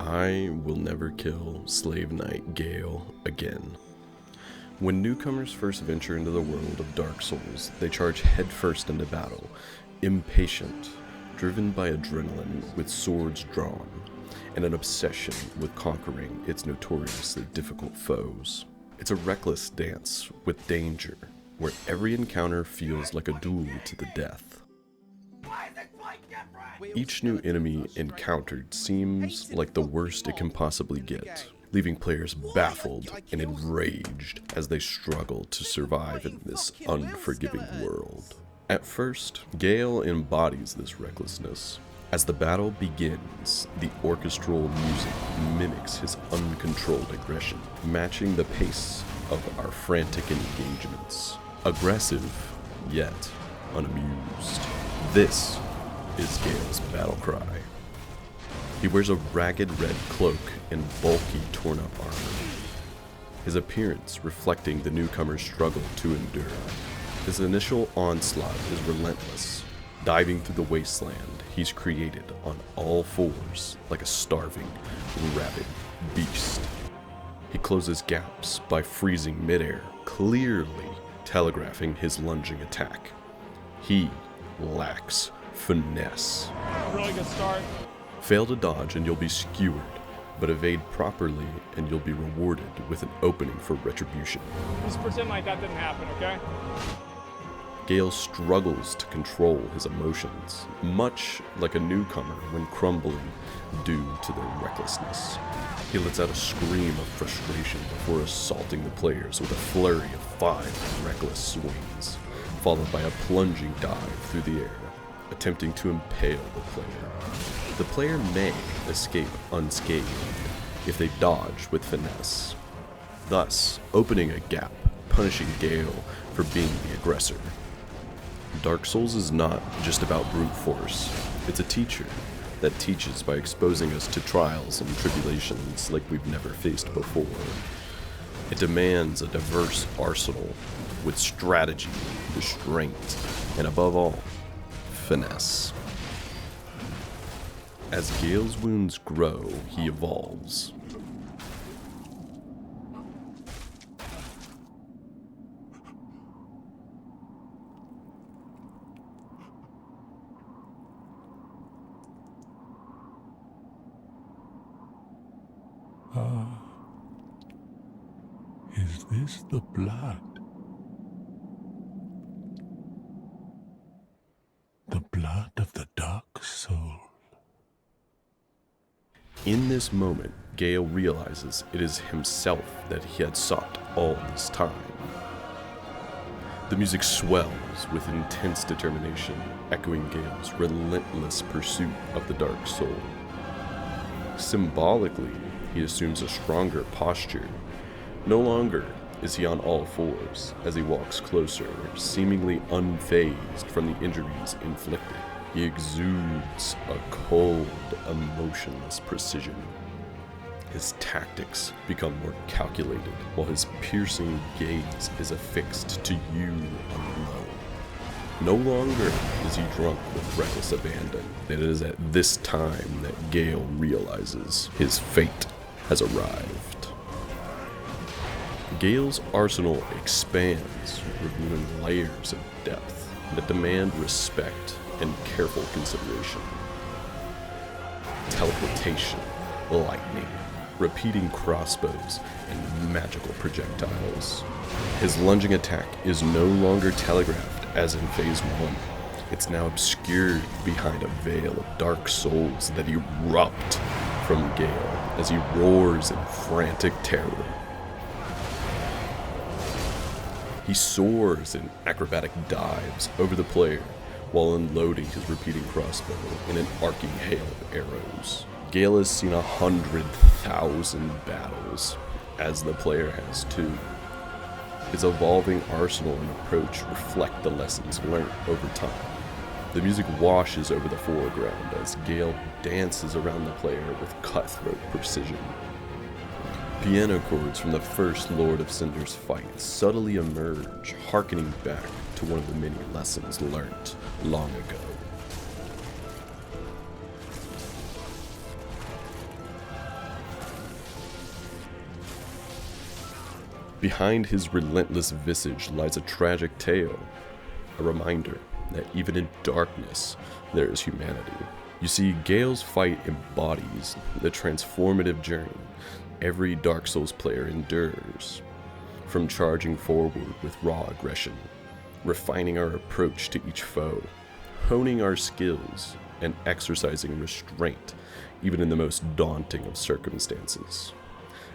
I will never kill Slave Knight Gael again. When newcomers first venture into the world of Dark Souls, they charge headfirst into battle, impatient, driven by adrenaline with swords drawn, and an obsession with conquering its notoriously difficult foes. It's a reckless dance with danger, where every encounter feels like a duel to the death. Each new enemy encountered seems like the worst it can possibly get, leaving players baffled and enraged as they struggle to survive in this unforgiving world. At first, Gael embodies this recklessness. As the battle begins, the orchestral music mimics his uncontrolled aggression, matching the pace of our frantic engagements. Aggressive, yet unamused. This is Gael's battle cry. He wears a ragged red cloak and bulky, torn-up armor, his appearance reflecting the newcomer's struggle to endure. His initial onslaught is relentless, diving through the wasteland he's created on all fours like a starving, rabid beast. He closes gaps by freezing midair, clearly telegraphing his lunging attack. He lacks finesse. Really good start. Fail to dodge and you'll be skewered, but evade properly and you'll be rewarded with an opening for retribution. Just pretend like that didn't happen, okay? Gael struggles to control his emotions, much like a newcomer when crumbling due to their recklessness. He lets out a scream of frustration before assaulting the players with a flurry of 5 reckless swings, followed by a plunging dive through the air, attempting to impale the player. The player may escape unscathed if they dodge with finesse, thus opening a gap, punishing Gael for being the aggressor. Dark Souls is not just about brute force, it's a teacher that teaches by exposing us to trials and tribulations like we've never faced before. It demands a diverse arsenal with strategy, restraint, and above all, finesse. As Gael's wounds grow, he evolves. Is this the blood? The blood of the Dark Soul. In this moment, Gael realizes it is himself that he had sought all this time. The music swells with intense determination, echoing Gael's relentless pursuit of the Dark Soul. Symbolically, he assumes a stronger posture. No longer is he on all fours as he walks closer, seemingly unfazed from the injuries inflicted. He exudes a cold, emotionless precision. His tactics become more calculated, while his piercing gaze is affixed to you alone. No longer is he drunk with reckless abandon. It is at this time that Gael realizes his fate has arrived. Gael's arsenal expands, revealing layers of depth that demand respect and careful consideration. Teleportation, lightning, repeating crossbows, and magical projectiles. His lunging attack is no longer telegraphed as in Phase 1. It's now obscured behind a veil of dark souls that erupt from Gael as he roars in frantic terror. He soars in acrobatic dives over the player while unloading his repeating crossbow in an arcing hail of arrows. Gael has seen 100,000 battles, as the player has too. His evolving arsenal and approach reflect the lessons learned over time. The music washes over the foreground as Gael dances around the player with cutthroat precision. Piano chords from the first Lord of Cinder's fight subtly emerge, hearkening back to one of the many lessons learnt long ago. Behind his relentless visage lies a tragic tale, a reminder that even in darkness, there is humanity. You see, Gael's fight embodies the transformative journey every Dark Souls player endures. From charging forward with raw aggression, refining our approach to each foe, honing our skills, and exercising restraint even in the most daunting of circumstances,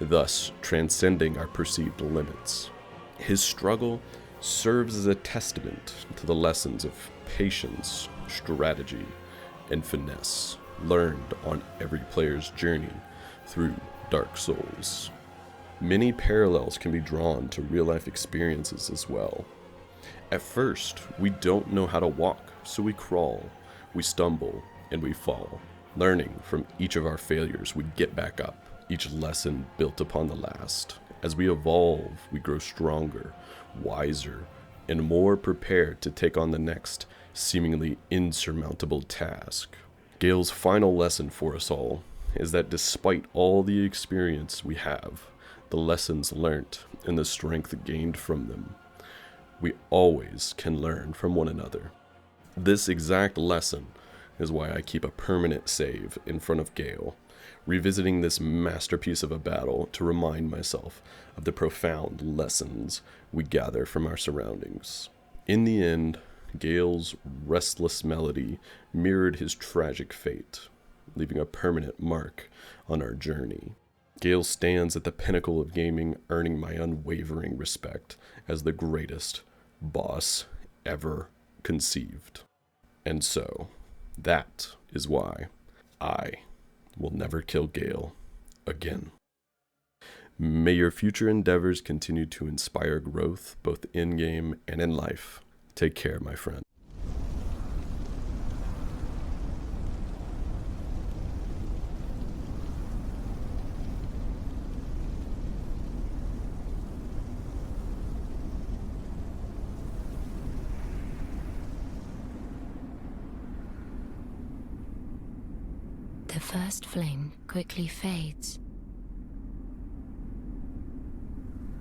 thus transcending our perceived limits. His struggle serves as a testament to the lessons of patience, strategy, and finesse learned on every player's journey through Dark Souls. Many parallels can be drawn to real-life experiences as well. At first, we don't know how to walk, so we crawl, we stumble, and we fall. Learning from each of our failures, we get back up, each lesson built upon the last. As we evolve, we grow stronger, wiser, and more prepared to take on the next, seemingly insurmountable task. Gael's final lesson for us all is that despite all the experience we have, the lessons learnt, and the strength gained from them, we always can learn from one another. This exact lesson is why I keep a permanent save in front of Gael, revisiting this masterpiece of a battle to remind myself of the profound lessons we gather from our surroundings. In the end, Gael's restless melody mirrored his tragic fate, leaving a permanent mark on our journey. Gael stands at the pinnacle of gaming, earning my unwavering respect as the greatest boss ever conceived. And so, that is why I will never kill Gael again. May your future endeavors continue to inspire growth both in-game and in life. Take care, my friend. The first flame quickly fades.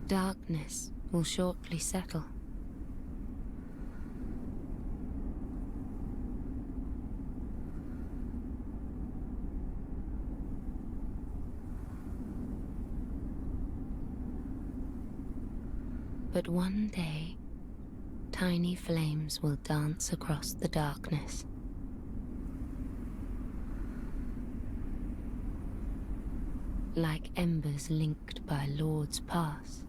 Darkness will shortly settle. But one day, tiny flames will dance across the darkness. Like embers linked by Lord's Pass.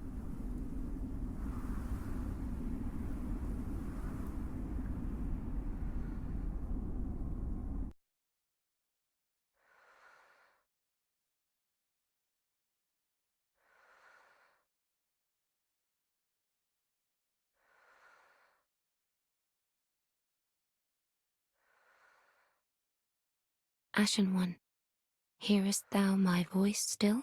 Ashen One, hearest thou my voice still?